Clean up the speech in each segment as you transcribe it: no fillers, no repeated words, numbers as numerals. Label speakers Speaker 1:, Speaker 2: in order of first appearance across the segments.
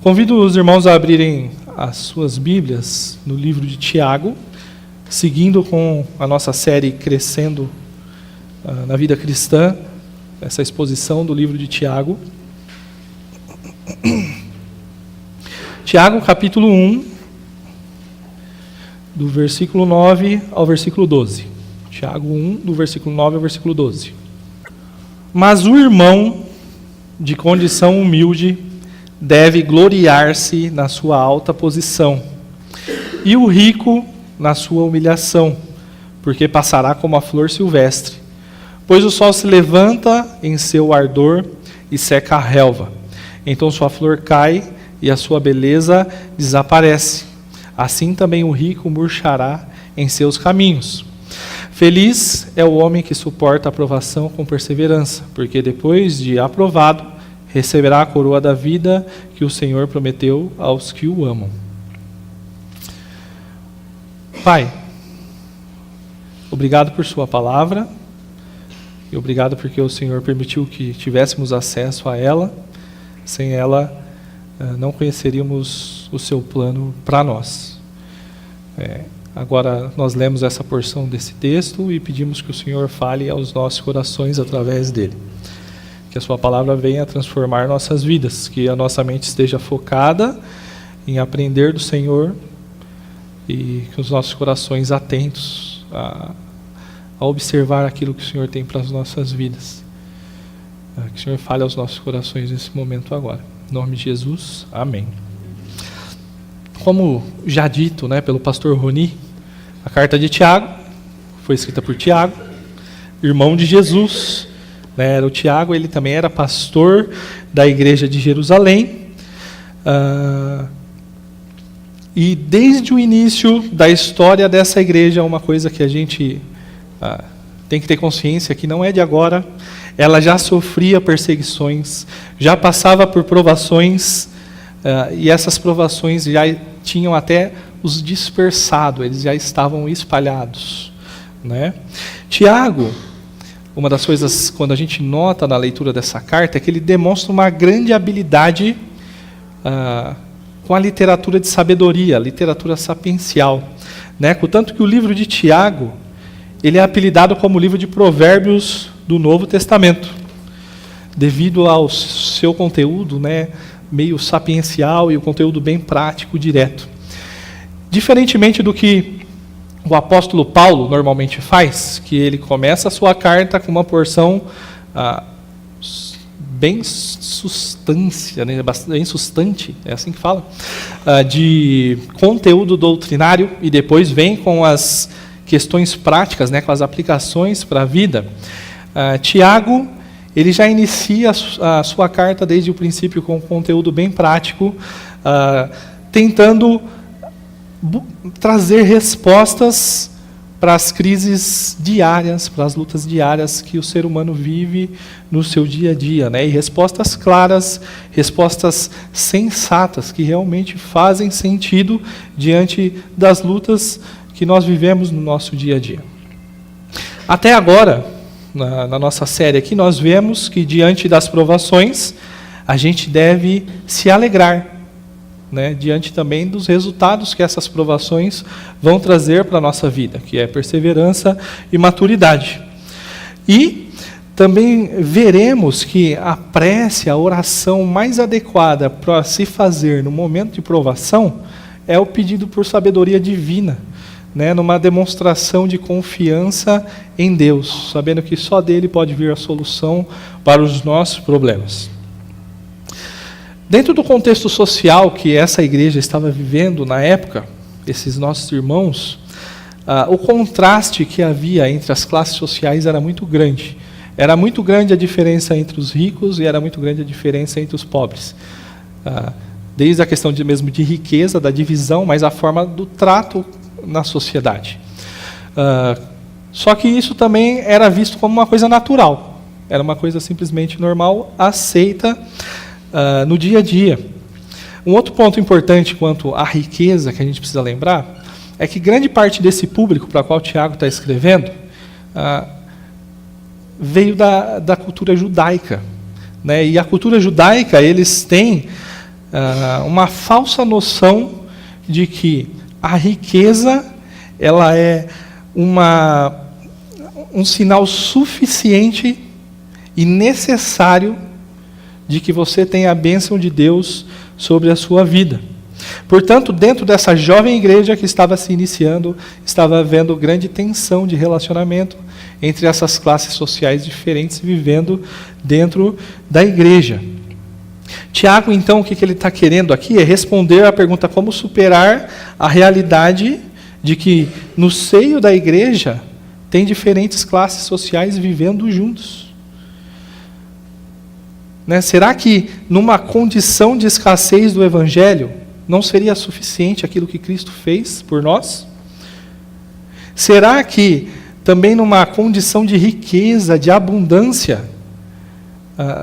Speaker 1: Convido os irmãos a abrirem as suas Bíblias no livro de Tiago, seguindo com a nossa série Crescendo na Vida Cristã, essa exposição do livro de Tiago. Tiago, capítulo 1, do versículo 9 ao versículo 12. Tiago 1, do versículo 9 ao versículo 12. Mas o irmão de condição humilde deve gloriar-se na sua alta posição, e o rico na sua humilhação, porque passará como a flor silvestre. Pois o sol se levanta em seu ardor e seca a relva. Então sua flor cai e a sua beleza desaparece. Assim também o rico murchará em seus caminhos. Feliz é o homem que suporta a provação com perseverança, porque depois de aprovado, receberá a coroa da vida que o Senhor prometeu aos que o amam. Pai, obrigado por sua palavra e obrigado porque o Senhor permitiu que tivéssemos acesso a ela. Sem ela, não conheceríamos o seu plano para nós. Agora nós lemos essa porção desse texto e pedimos que o Senhor fale aos nossos corações através dele. Que a sua palavra venha transformar nossas vidas, que a nossa mente esteja focada em aprender do Senhor e que os nossos corações atentos a observar aquilo que o Senhor tem para as nossas vidas. Que o Senhor fale aos nossos corações nesse momento agora. Em nome de Jesus, amém. Como já dito, pelo pastor Roni, a carta de Tiago foi escrita por Tiago, irmão de Jesus. Era o Tiago, ele também era pastor da igreja de Jerusalém. E desde o início da história dessa igreja, uma coisa que a gente tem que ter consciência que não é de agora, ela já sofria perseguições, já passava por provações, e essas provações já tinham até os dispersado, eles já estavam espalhados. Tiago, uma das coisas, quando a gente nota na leitura dessa carta, é que ele demonstra uma grande habilidade com a literatura de sabedoria, a literatura sapiencial. Contanto que o livro de Tiago, ele é apelidado como livro de provérbios do Novo Testamento, devido ao seu conteúdo meio sapiencial e o conteúdo bem prático, direto. Diferentemente do que o apóstolo Paulo normalmente faz, que ele começa a sua carta com uma porção bem substância, bem sustante, é assim que fala, de conteúdo doutrinário, e depois vem com as questões práticas, com as aplicações para a vida. Tiago, ele já inicia a sua carta desde o princípio com um conteúdo bem prático, tentando trazer respostas para as crises diárias, para as lutas diárias que o ser humano vive no seu dia a dia, e respostas claras, respostas sensatas, que realmente fazem sentido diante das lutas que nós vivemos no nosso dia a dia. Até agora, na nossa série aqui, nós vemos que diante das provações, a gente deve se alegrar, diante também dos resultados que essas provações vão trazer para a nossa vida, que é perseverança e maturidade. E também veremos que a prece, a oração mais adequada para se fazer no momento de provação é o pedido por sabedoria divina, numa demonstração de confiança em Deus, sabendo que só dele pode vir a solução para os nossos problemas. Dentro do contexto social que essa igreja estava vivendo na época, esses nossos irmãos, o contraste que havia entre as classes sociais era muito grande. Era muito grande a diferença entre os ricos e era muito grande a diferença entre os pobres. Desde a questão mesmo de riqueza, da divisão, mas a forma do trato na sociedade. Só que isso também era visto como uma coisa natural. Era uma coisa simplesmente normal, aceita no dia a dia. Um outro ponto importante quanto à riqueza que a gente precisa lembrar é que grande parte desse público para o qual Tiago está escrevendo veio da cultura judaica. E a cultura judaica, eles têm uma falsa noção de que a riqueza ela é um sinal suficiente e necessário de que você tenha a bênção de Deus sobre a sua vida. Portanto, dentro dessa jovem igreja que estava se iniciando, estava havendo grande tensão de relacionamento entre essas classes sociais diferentes vivendo dentro da igreja. Tiago, então, o que ele está querendo aqui é responder à pergunta como superar a realidade de que no seio da igreja tem diferentes classes sociais vivendo juntos. Né? Será que numa condição de escassez do Evangelho não seria suficiente aquilo que Cristo fez por nós? Será que também numa condição de riqueza, de abundância,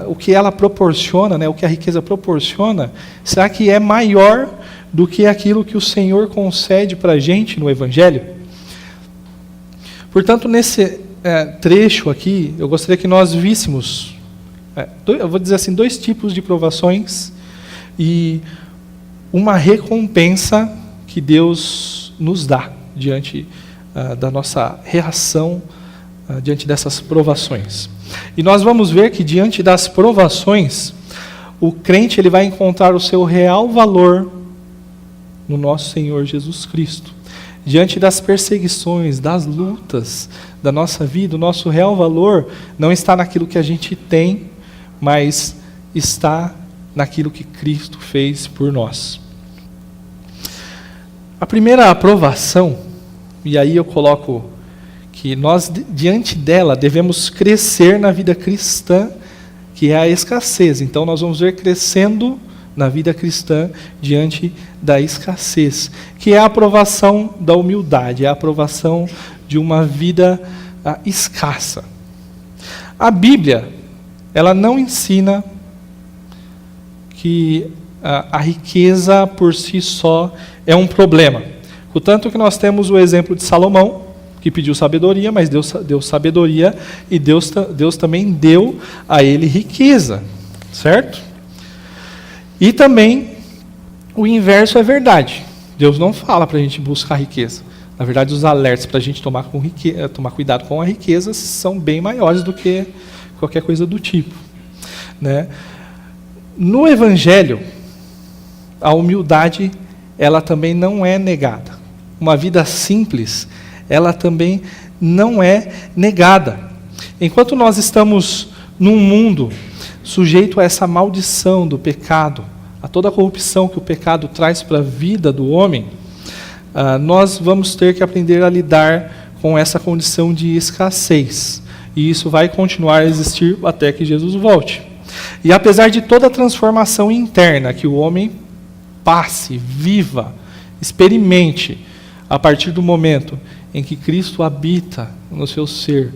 Speaker 1: o que ela proporciona, né, o que a riqueza proporciona, será que é maior do que aquilo que o Senhor concede para a gente no Evangelho? Portanto, nesse trecho aqui, eu gostaria que nós víssemos, eu vou dizer assim, 2 tipos de provações e uma recompensa que Deus nos dá diante da nossa reação diante dessas provações. E nós vamos ver que diante das provações, o crente ele vai encontrar o seu real valor no nosso Senhor Jesus Cristo. Diante das perseguições, das lutas da nossa vida, o nosso real valor não está naquilo que a gente tem, mas está naquilo que Cristo fez por nós. A primeira aprovação, e aí eu coloco que nós, diante dela, devemos crescer na vida cristã, que é a escassez. Então, nós vamos ver crescendo na vida cristã diante da escassez, que é a aprovação da humildade, é a aprovação de uma vida escassa. A Bíblia, ela não ensina que a riqueza por si só é um problema. Portanto que nós temos o exemplo de Salomão, que pediu sabedoria, mas Deus deu sabedoria e Deus também deu a ele riqueza, certo? E também o inverso é verdade. Deus não fala para a gente buscar riqueza. Na verdade, os alertas para a gente tomar cuidado com a riqueza são bem maiores do que qualquer coisa do tipo, né? No Evangelho, a humildade ela também não é negada. Uma vida simples, ela também não é negada. Enquanto nós estamos num mundo sujeito a essa maldição do pecado, a toda a corrupção que o pecado traz para a vida do homem, nós vamos ter que aprender a lidar com essa condição de escassez. E isso vai continuar a existir até que Jesus volte. E apesar de toda a transformação interna que o homem passe, viva, experimente, a partir do momento em que Cristo habita no seu ser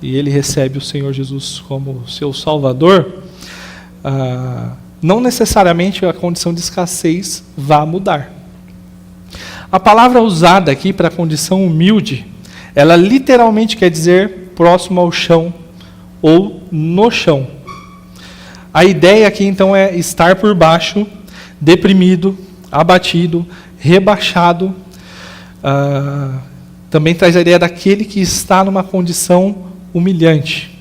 Speaker 1: e ele recebe o Senhor Jesus como seu Salvador, não necessariamente a condição de escassez vai mudar. A palavra usada aqui para a condição humilde, ela literalmente quer dizer próximo ao chão ou no chão. A ideia aqui então é estar por baixo, deprimido, abatido, rebaixado. Também traz a ideia daquele que está numa condição humilhante.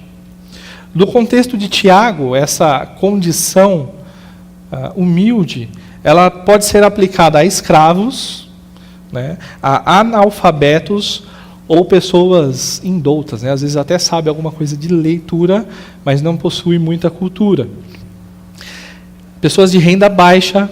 Speaker 1: No contexto de Tiago, essa condição humilde, ela pode ser aplicada a escravos, né, a analfabetos ou pessoas indoutas, né, às vezes até sabe alguma coisa de leitura, mas não possui muita cultura. Pessoas de renda baixa,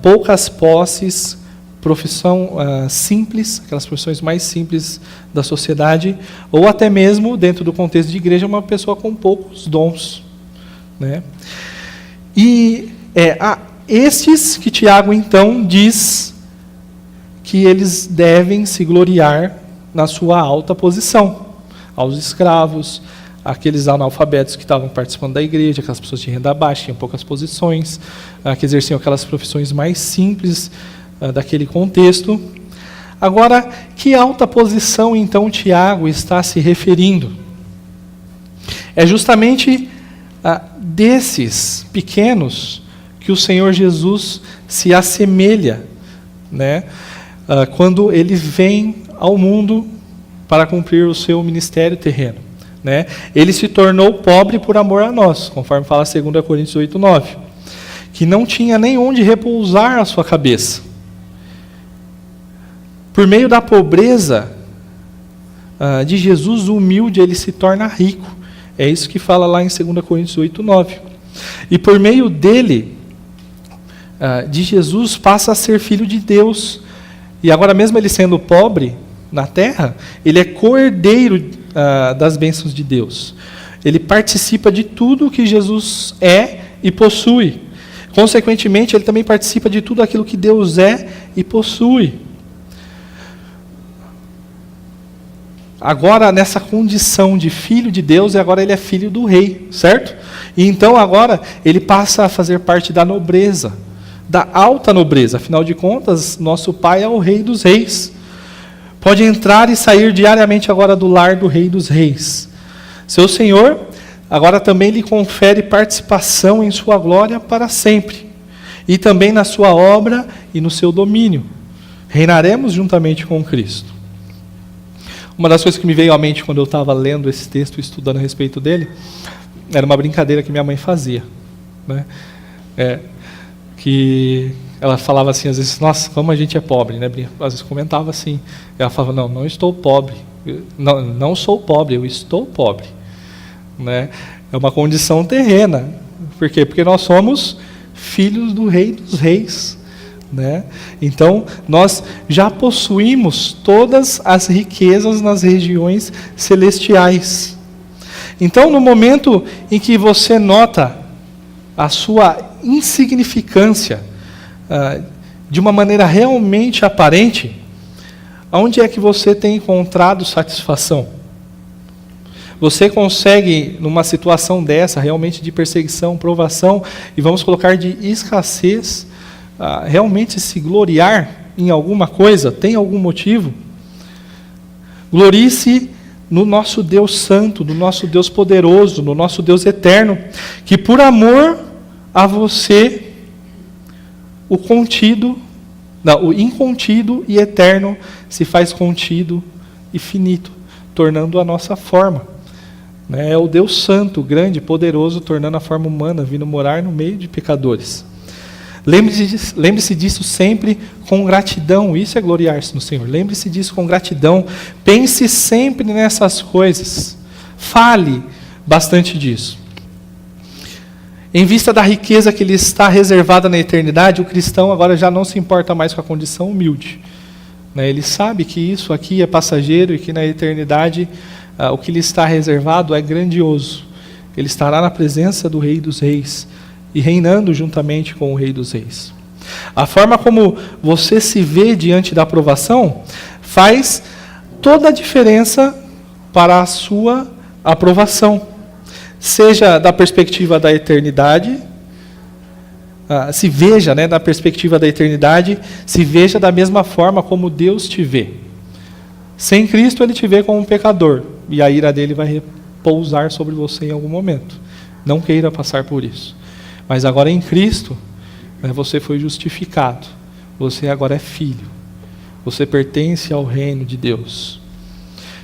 Speaker 1: poucas posses, profissão simples, aquelas profissões mais simples da sociedade, ou até mesmo, dentro do contexto de igreja, uma pessoa com poucos dons, né? E estes que Tiago, então, diz que eles devem se gloriar na sua alta posição. Aos escravos, aqueles analfabetos que estavam participando da igreja, aquelas pessoas de renda baixa, tinham poucas posições, que exerciam aquelas profissões mais simples daquele contexto. Agora, que alta posição, então, Tiago está se referindo? É justamente desses pequenos que que o Senhor Jesus se assemelha, né, quando ele vem ao mundo para cumprir o seu ministério terreno, né? Ele se tornou pobre por amor a nós, conforme fala 2 Coríntios 8:9, que não tinha nem onde repousar a sua cabeça. Por meio da pobreza de Jesus, o humilde, ele se torna rico. É isso que fala lá em 2 Coríntios 8:9. E por meio dele, de Jesus, passa a ser filho de Deus. E agora, mesmo ele sendo pobre na terra, ele é co-herdeiro das bênçãos de Deus. Ele participa de tudo que Jesus é e possui. Consequentemente, ele também participa de tudo aquilo que Deus é e possui. Agora, nessa condição de filho de Deus, agora ele é filho do rei, certo? E então agora ele passa a fazer parte da nobreza, da alta nobreza. Afinal de contas, nosso Pai é o Rei dos Reis. Pode entrar e sair diariamente agora do lar do Rei dos Reis. Seu Senhor agora também lhe confere participação em sua glória para sempre. E também na sua obra e no seu domínio. Reinaremos juntamente com Cristo. Uma das coisas que me veio à mente quando eu estava lendo esse texto e estudando a respeito dele, era uma brincadeira que minha mãe fazia, né? Que ela falava assim, às vezes, nossa, como a gente é pobre, né? Às vezes comentava assim, ela falava, não estou pobre, não sou pobre, eu estou pobre, né? É uma condição terrena. Por quê? Porque nós somos filhos do Rei dos Reis, né? Então, nós já possuímos todas as riquezas nas regiões celestiais. Então, no momento em que você nota a sua insignificância de uma maneira realmente aparente, onde é que você tem encontrado satisfação? Você consegue, numa situação dessa, realmente de perseguição, provação, e vamos colocar de escassez, realmente se gloriar em alguma coisa? Tem algum motivo? Glorie-se no nosso Deus santo, no nosso Deus poderoso, no nosso Deus eterno, que por amor a você, o incontido e eterno se faz contido e finito, tornando a nossa forma. É o Deus santo, grande, poderoso, tornando a forma humana, vindo morar no meio de pecadores. Lembre-se disso sempre com gratidão. Isso é gloriar-se no Senhor. Lembre-se disso com gratidão. Pense sempre nessas coisas. Fale bastante disso. Em vista da riqueza que lhe está reservada na eternidade, o cristão agora já não se importa mais com a condição humilde. Ele sabe que isso aqui é passageiro e que na eternidade o que lhe está reservado é grandioso. Ele estará na presença do Rei dos Reis e reinando juntamente com o Rei dos Reis. A forma como você se vê diante da aprovação faz toda a diferença para a sua aprovação. Seja da perspectiva da eternidade, se veja, da perspectiva da eternidade, se veja da mesma forma como Deus te vê. Sem Cristo, Ele te vê como um pecador, e a ira dele vai repousar sobre você em algum momento. Não queira passar por isso. Mas agora em Cristo, você foi justificado. Você agora é filho. Você pertence ao reino de Deus.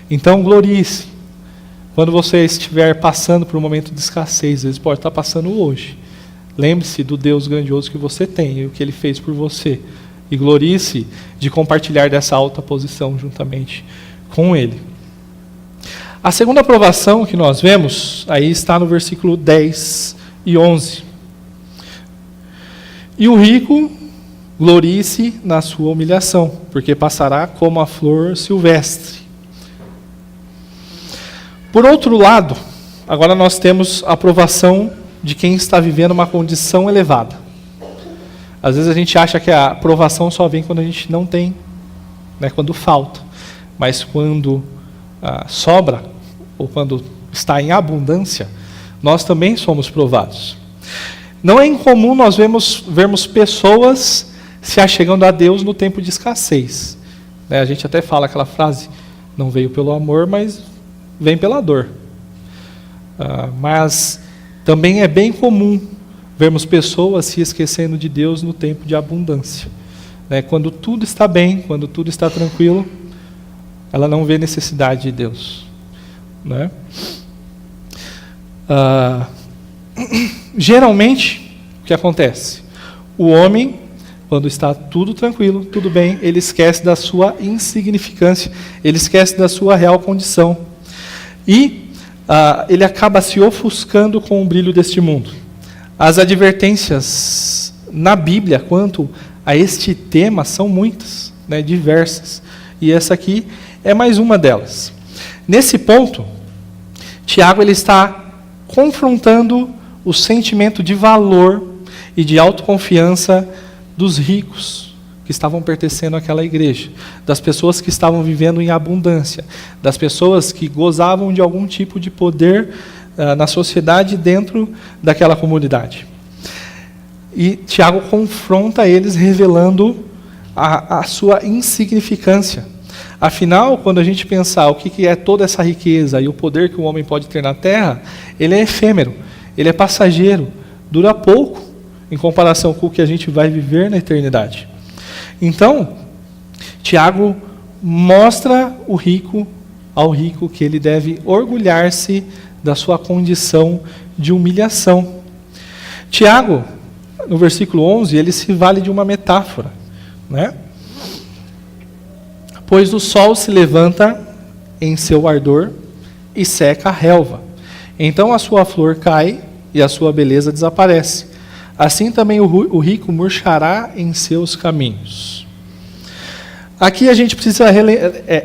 Speaker 1: Então, glorie-se. Quando você estiver passando por um momento de escassez, às vezes pode estar passando hoje. Lembre-se do Deus grandioso que você tem e o que Ele fez por você. E glorie-se de compartilhar dessa alta posição juntamente com Ele. A segunda aprovação que nós vemos, aí está no versículo 10 e 11. E o rico glorie-se na sua humilhação, porque passará como a flor silvestre. Por outro lado, agora nós temos a aprovação de quem está vivendo uma condição elevada. Às vezes a gente acha que a aprovação só vem quando a gente não tem, quando falta. Mas quando sobra, ou quando está em abundância, nós também somos provados. Não é incomum nós vermos pessoas se achegando a Deus no tempo de escassez. A gente até fala aquela frase, não veio pelo amor, mas vem pela dor. Mas também é bem comum vemos pessoas se esquecendo de Deus no tempo de abundância. Né? Quando tudo está bem, quando tudo está tranquilo, ela não vê necessidade de Deus. Né? Geralmente, o que acontece? O homem, quando está tudo tranquilo, tudo bem, ele esquece da sua insignificância, ele esquece da sua real condição. E ele acaba se ofuscando com o brilho deste mundo. As advertências na Bíblia quanto a este tema são muitas, né, diversas. E essa aqui é mais uma delas. Nesse ponto, Tiago ele está confrontando o sentimento de valor e de autoconfiança dos ricos que estavam pertencendo àquela igreja, das pessoas que estavam vivendo em abundância, das pessoas que gozavam de algum tipo de poder na sociedade dentro daquela comunidade. E Tiago confronta eles revelando a sua insignificância. Afinal, quando a gente pensar o que é toda essa riqueza e o poder que o homem pode ter na terra, ele é efêmero, ele é passageiro, dura pouco em comparação com o que a gente vai viver na eternidade. Então, Tiago mostra ao rico que ele deve orgulhar-se da sua condição de humilhação. Tiago, no versículo 11, ele se vale de uma metáfora, né? Pois o sol se levanta em seu ardor e seca a relva. Então a sua flor cai e a sua beleza desaparece. Assim também o rico murchará em seus caminhos. Aqui a gente precisa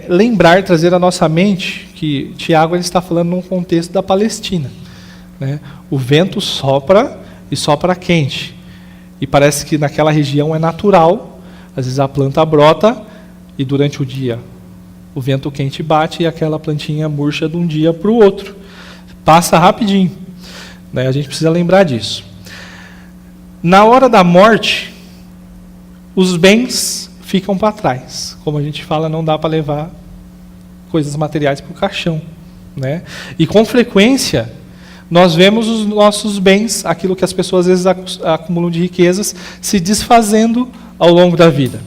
Speaker 1: lembrar, trazer à nossa mente que Tiago ele está falando num contexto da Palestina. Né? O vento sopra e sopra quente. E parece que naquela região é natural, às vezes a planta brota e durante o dia o vento quente bate e aquela plantinha murcha de um dia para o outro. Passa rapidinho. Né? A gente precisa lembrar disso. Na hora da morte, os bens ficam para trás. Como a gente fala, não dá para levar coisas materiais para o caixão. Né? E com frequência, nós vemos os nossos bens, aquilo que as pessoas às vezes acumulam de riquezas, se desfazendo ao longo da vida.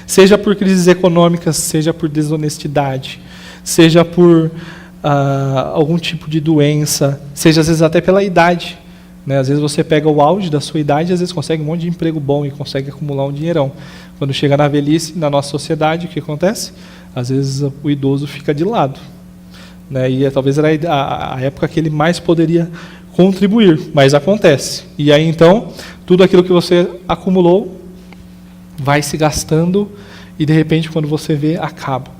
Speaker 1: Seja por crises econômicas, seja por desonestidade, seja por algum tipo de doença, seja às vezes até pela idade. Né? Às vezes você pega o auge da sua idade e às vezes consegue um monte de emprego bom e consegue acumular um dinheirão. Quando chega na velhice, na nossa sociedade, o que acontece? Às vezes o idoso fica de lado. Né? E talvez era a época que ele mais poderia contribuir, mas acontece. E aí então, tudo aquilo que você acumulou vai se gastando e de repente quando você vê, acaba.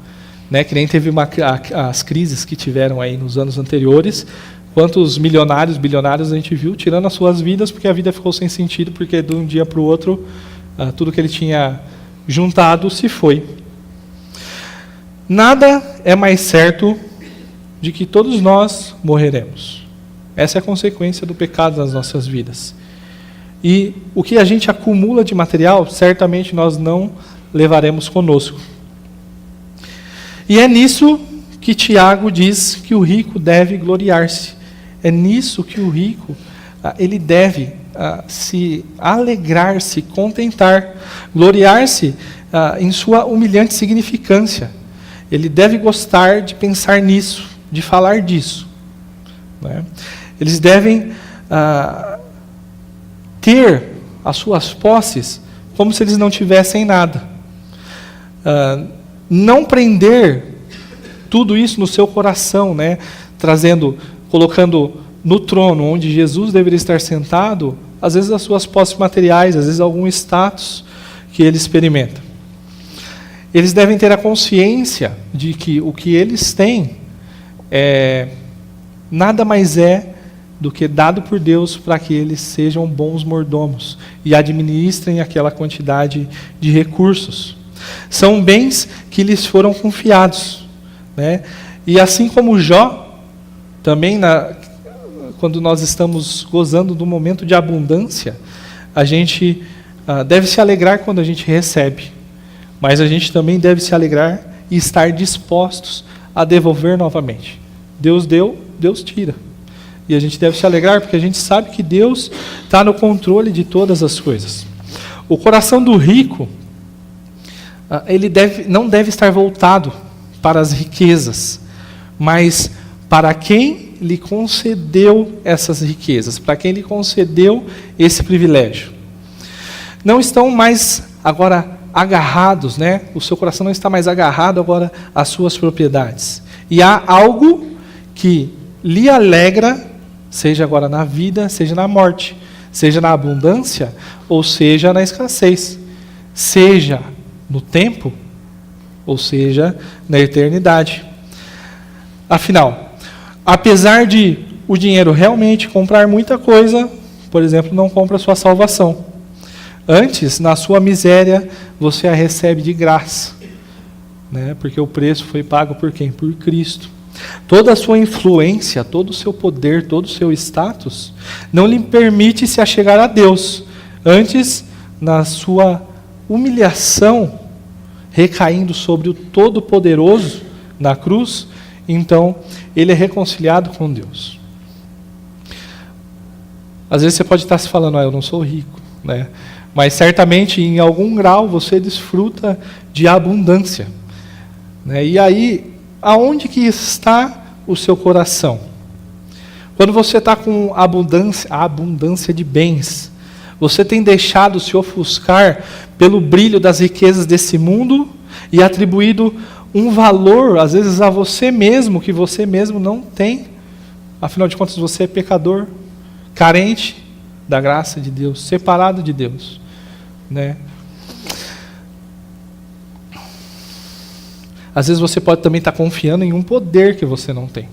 Speaker 1: Né? Que nem teve as crises que tiveram aí nos anos anteriores, quantos milionários, bilionários a gente viu tirando as suas vidas porque a vida ficou sem sentido, porque de um dia para o outro tudo que ele tinha juntado se foi. Nada é mais certo de que todos nós morreremos. Essa é a consequência do pecado nas nossas vidas. E o que a gente acumula de material, certamente nós não levaremos conosco. E é nisso que Tiago diz que o rico deve gloriar-se. É nisso que o rico ele deve se alegrar, se contentar, gloriar-se em sua humilhante significância. Ele deve gostar de pensar nisso, de falar disso. Né? Eles devem ter as suas posses como se eles não tivessem nada. Não prender tudo isso no seu coração, né? Colocando no trono onde Jesus deveria estar sentado, às vezes as suas posses materiais, às vezes algum status que ele experimenta. Eles devem ter a consciência de que o que eles têm nada mais é do que dado por Deus para que eles sejam bons mordomos e administrem aquela quantidade de recursos. São bens que lhes foram confiados. Né? E assim como Jó, também quando nós estamos gozando do momento de abundância, a gente deve se alegrar quando a gente recebe, mas a gente também deve se alegrar e estar dispostos a devolver novamente. Deus deu, Deus tira. E a gente deve se alegrar porque a gente sabe que Deus está no controle de todas as coisas. O coração do rico, ele não deve estar voltado para as riquezas, mas para quem lhe concedeu essas riquezas, para quem lhe concedeu esse privilégio. Não estão mais agora agarrados, né? O seu coração não está mais agarrado agora às suas propriedades. E há algo que lhe alegra, seja agora na vida, seja na morte, seja na abundância, ou seja na escassez, seja no tempo, ou seja na eternidade. Afinal, apesar de o dinheiro realmente comprar muita coisa, por exemplo, não compra a sua salvação. Antes, na sua miséria, você a recebe de graça, né? Porque o preço foi pago por quem? Por Cristo. Toda a sua influência, todo o seu poder, todo o seu status, não lhe permite se achegar a Deus. Antes, na sua humilhação, recaindo sobre o Todo-Poderoso na cruz, então ele é reconciliado com Deus. Às vezes você pode estar se falando, eu não sou rico, né? Mas certamente em algum grau você desfruta de abundância, né? E aí, aonde que está o seu coração? Quando você está com a abundância de bens, você tem deixado se ofuscar pelo brilho das riquezas desse mundo e atribuído um valor, às vezes, a você mesmo, que você mesmo não tem. Afinal de contas, você é pecador, carente da graça de Deus, separado de Deus, né? Às vezes você pode também estar confiando em um poder que você não tem,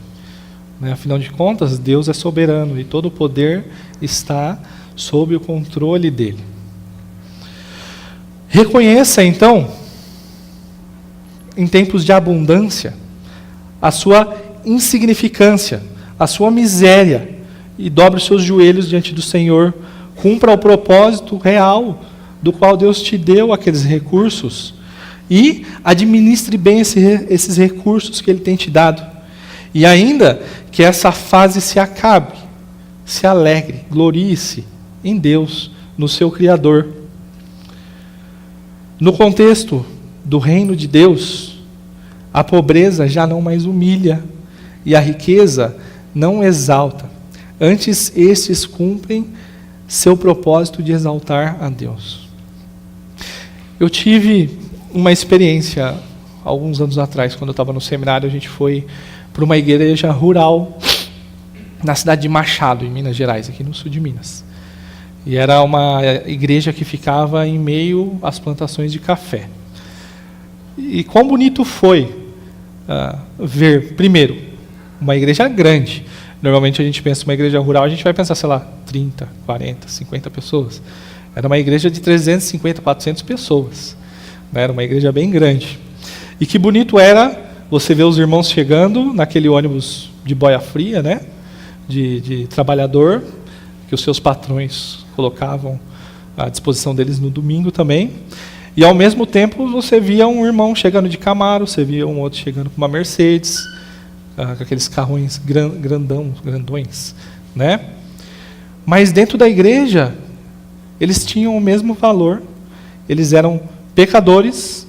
Speaker 1: né? Afinal de contas, Deus é soberano e todo o poder está sob o controle dele. Reconheça, então, em tempos de abundância, a sua insignificância, a sua miséria, e dobre os seus joelhos diante do Senhor, cumpra o propósito real do qual Deus te deu aqueles recursos, e administre bem esses recursos que Ele tem te dado. E ainda que essa fase se acabe, se alegre, glorie-se em Deus, no seu Criador. No contexto do reino de Deus, a pobreza já não mais humilha e a riqueza não exalta. Antes, estes cumprem seu propósito de exaltar a Deus. Eu tive uma experiência, alguns anos atrás, quando eu estava no seminário, a gente foi para uma igreja rural na cidade de Machado, em Minas Gerais, aqui no sul de Minas. E era uma igreja que ficava em meio às plantações de café. E quão bonito foi ver, primeiro, uma igreja grande. Normalmente a gente pensa uma igreja rural, a gente vai pensar, 30, 40, 50 pessoas. Era uma igreja de 350, 400 pessoas. Era uma igreja bem grande. E que bonito era você ver os irmãos chegando naquele ônibus de boia fria, né? De trabalhador, que os seus patrões colocavam à disposição deles no domingo também. E ao mesmo tempo você via um irmão chegando de Camaro, você via um outro chegando com uma Mercedes, com aqueles carrões grandões, né? Mas dentro da igreja, eles tinham o mesmo valor, eles eram pecadores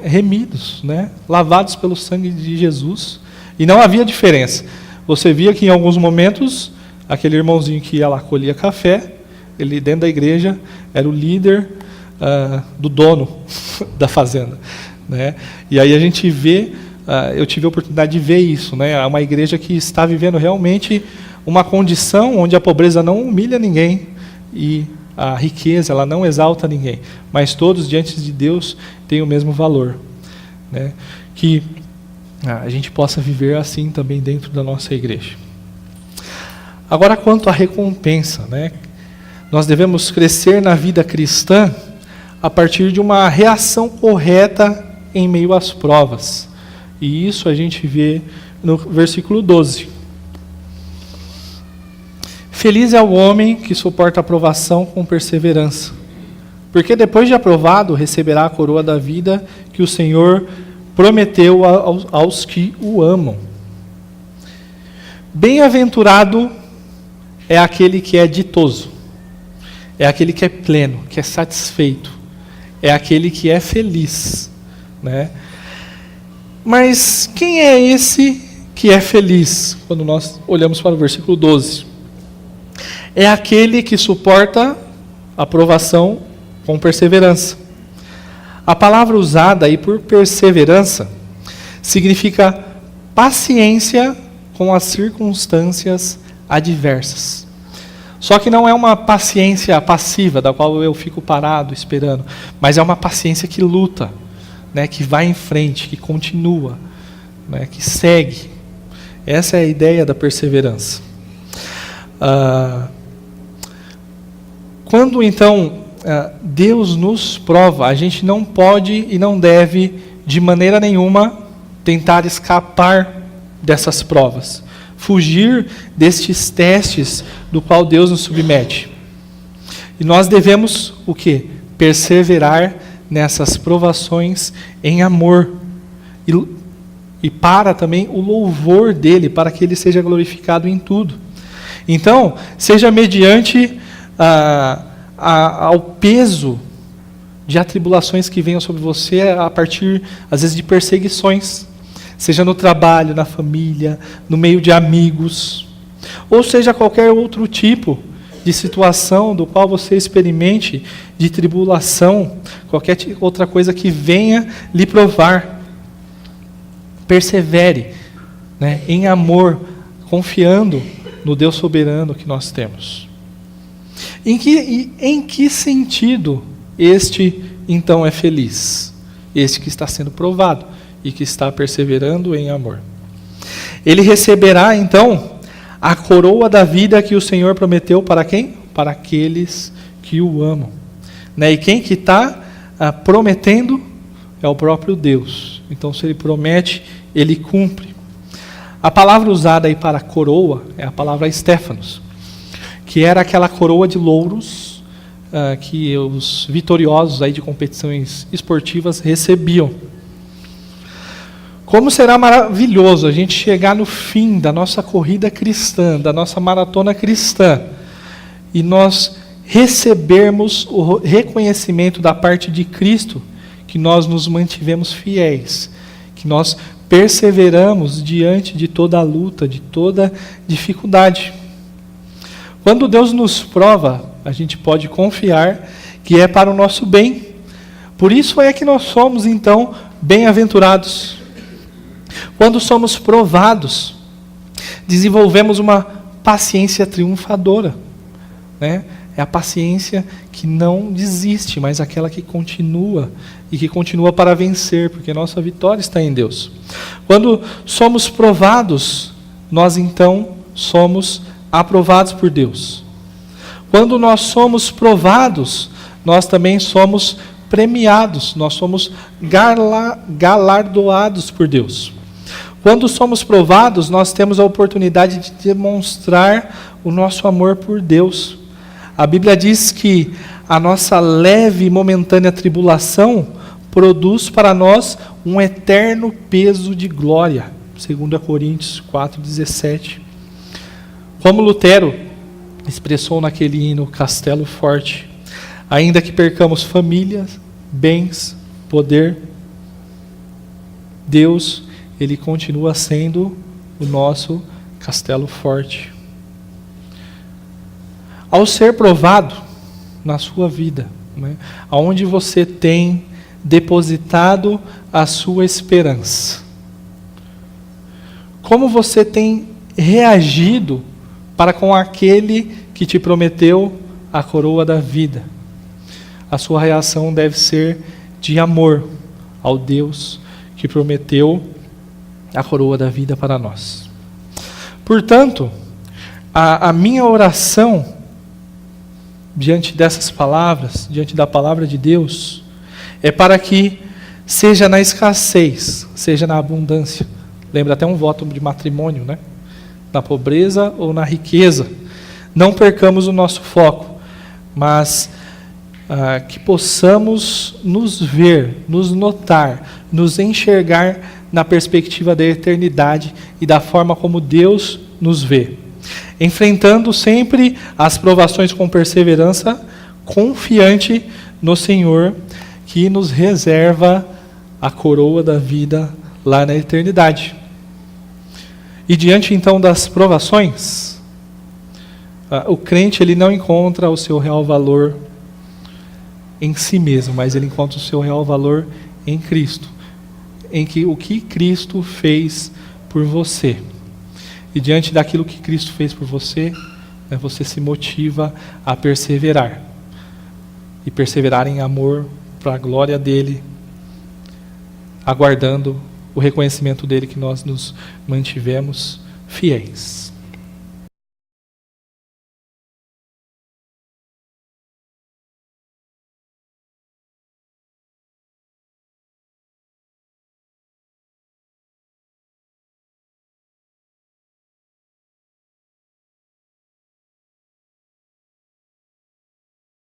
Speaker 1: remidos, né? Lavados pelo sangue de Jesus, e não havia diferença. Você via que em alguns momentos, aquele irmãozinho que ia lá colhia café, ele dentro da igreja era o líder do dono da fazenda, né? E aí a gente vê, eu tive a oportunidade de ver isso, né? É uma igreja que está vivendo realmente uma condição onde a pobreza não humilha ninguém e a riqueza ela não exalta ninguém, mas todos diante de Deus têm o mesmo valor, né? Que a gente possa viver assim também dentro da nossa igreja. Agora, quanto à recompensa, né? Nós devemos crescer na vida cristã a partir de uma reação correta em meio às provas. E isso a gente vê no versículo 12. Feliz é o homem que suporta a provação com perseverança, porque depois de aprovado receberá a coroa da vida que o Senhor prometeu aos que o amam. Bem-aventurado é aquele que é ditoso, é aquele que é pleno, que é satisfeito, é aquele que é feliz, né? Mas quem é esse que é feliz? Quando nós olhamos para o versículo 12. É aquele que suporta a provação com perseverança. A palavra usada aí por perseverança significa paciência com as circunstâncias adversas. Só que não é uma paciência passiva, da qual eu fico parado esperando, mas é uma paciência que luta, né, que vai em frente, que continua, né, que segue. Essa é a ideia da perseverança. Quando então Deus nos prova, a gente não pode e não deve de maneira nenhuma tentar escapar dessas provas, fugir destes testes do qual Deus nos submete. E nós devemos o quê? Perseverar nessas provações em amor e para também o louvor dele, para que ele seja glorificado em tudo. Então, seja mediante ao peso de atribulações que venham sobre você a partir, às vezes, de perseguições, seja no trabalho, na família, no meio de amigos, ou seja qualquer outro tipo de situação do qual você experimente de tribulação, qualquer outra coisa que venha lhe provar. Persevere, né, em amor, confiando no Deus soberano que nós temos. Em que sentido este, então, é feliz? Este que está sendo provado e que está perseverando em amor. Ele receberá, então, a coroa da vida que o Senhor prometeu para quem? Para aqueles que o amam. Né? E quem que está prometendo é o próprio Deus. Então, se Ele promete, Ele cumpre. A palavra usada aí para coroa é a palavra Stéphanos, que era aquela coroa de louros que os vitoriosos aí de competições esportivas recebiam. Como será maravilhoso a gente chegar no fim da nossa corrida cristã, da nossa maratona cristã, e nós recebermos o reconhecimento da parte de Cristo, que nós nos mantivemos fiéis, que nós perseveramos diante de toda a luta, de toda dificuldade. Quando Deus nos prova, a gente pode confiar que é para o nosso bem. Por isso é que nós somos, então, bem-aventurados. Quando somos provados, desenvolvemos uma paciência triunfadora, né? É a paciência que não desiste, mas aquela que continua, e que continua para vencer, porque nossa vitória está em Deus. Quando somos provados, nós então somos aprovados por Deus. Quando nós somos provados, nós também somos premiados, nós somos galardoados por Deus. Quando somos provados, nós temos a oportunidade de demonstrar o nosso amor por Deus. A Bíblia diz que a nossa leve e momentânea tribulação produz para nós um eterno peso de glória. 2 Coríntios 4,17. Como Lutero expressou naquele hino Castelo Forte, ainda que percamos famílias, bens, poder, Deus, Ele continua sendo o nosso castelo forte. Ao ser provado na sua vida, né, aonde você tem depositado a sua esperança, como você tem reagido para com aquele que te prometeu a coroa da vida? A sua reação deve ser de amor ao Deus que prometeu a coroa da vida para nós. Portanto, a minha oração diante dessas palavras, diante da palavra de Deus, é para que, seja na escassez, seja na abundância, lembra até um voto de matrimônio, né? Na pobreza ou na riqueza, não percamos o nosso foco, mas que possamos nos ver, nos notar, nos enxergar na perspectiva da eternidade e da forma como Deus nos vê. Enfrentando sempre as provações com perseverança, confiante no Senhor, que nos reserva a coroa da vida lá na eternidade. E diante então das provações, o crente ele não encontra o seu real valor em si mesmo, mas ele encontra o seu real valor em Cristo, em que o que Cristo fez por você. E diante daquilo que Cristo fez por você, você se motiva a perseverar. E perseverar em amor para a glória dele, aguardando o reconhecimento dele que nós nos mantivemos fiéis.